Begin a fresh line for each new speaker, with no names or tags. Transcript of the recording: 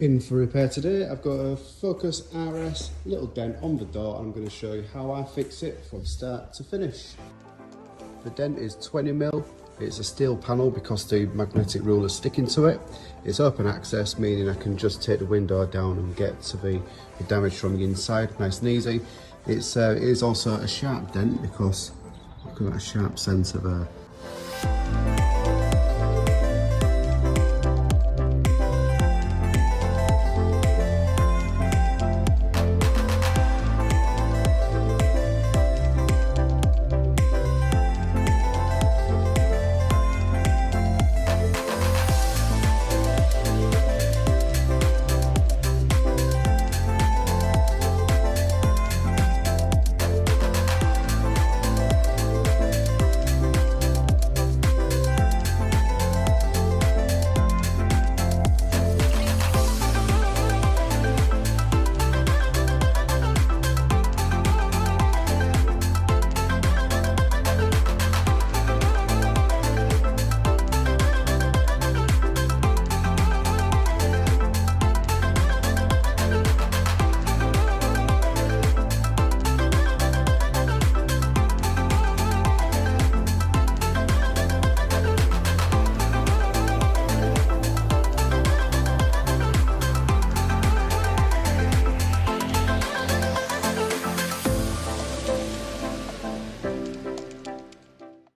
In for repair today, I've got a Focus RS little dent on the door, and I'm going to show you how I fix it from start to finish. The dent is 20mm, it's a steel panel because the magnetic ruler is sticking to it. It's open access, meaning I can just take the window down and get to the damage from the inside, nice and easy. It is also a sharp dent because look at that sharp centre there.